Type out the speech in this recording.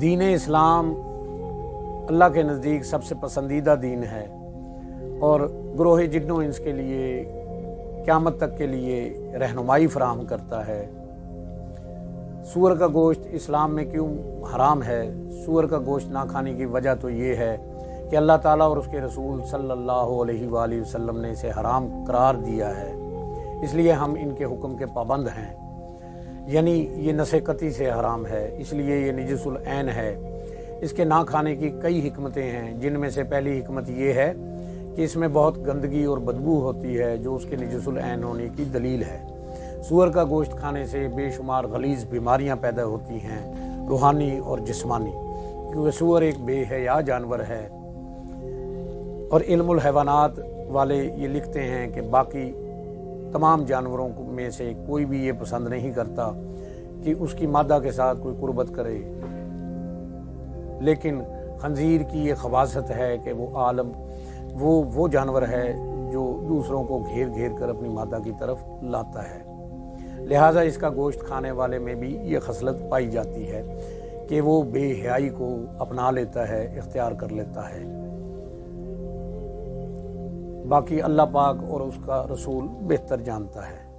دین اسلام اللہ کے نزدیک سب سے پسندیدہ دین ہے اور گروہ جن و انس کے لیے قیامت تک کے لیے رہنمائی فراہم کرتا ہے۔ سور کا گوشت اسلام میں کیوں حرام ہے؟ سور کا گوشت نہ کھانے کی وجہ تو یہ ہے کہ اللہ تعالیٰ اور اس کے رسول صلی اللہ علیہ وآلہ وسلم نے اسے حرام قرار دیا ہے، اس لیے ہم ان کے حکم کے پابند ہیں۔ یعنی یہ نس قطعی سے حرام ہے، اس لیے یہ نجس العین ہے۔ اس کے نہ کھانے کی کئی حکمتیں ہیں، جن میں سے پہلی حکمت یہ ہے کہ اس میں بہت گندگی اور بدبو ہوتی ہے جو اس کے نجس العین ہونے کی دلیل ہے۔ سور کا گوشت کھانے سے بے شمار غلیظ بیماریاں پیدا ہوتی ہیں، روحانی اور جسمانی، کیونکہ سور ایک بے حیا جانور ہے۔ اور علم الحیوانات والے یہ لکھتے ہیں کہ باقی تمام جانوروں میں سے کوئی بھی یہ پسند نہیں کرتا کہ اس کی مادہ کے ساتھ کوئی قربت کرے، لیکن خنزیر کی یہ خباثت ہے کہ وہ جانور ہے جو دوسروں کو گھیر گھیر کر اپنی مادہ کی طرف لاتا ہے، لہٰذا اس کا گوشت کھانے والے میں بھی یہ خصلت پائی جاتی ہے کہ وہ بے حیائی کو اپنا لیتا ہے، اختیار کر لیتا ہے۔ باقی اللہ پاک اور اس کا رسول بہتر جانتا ہے۔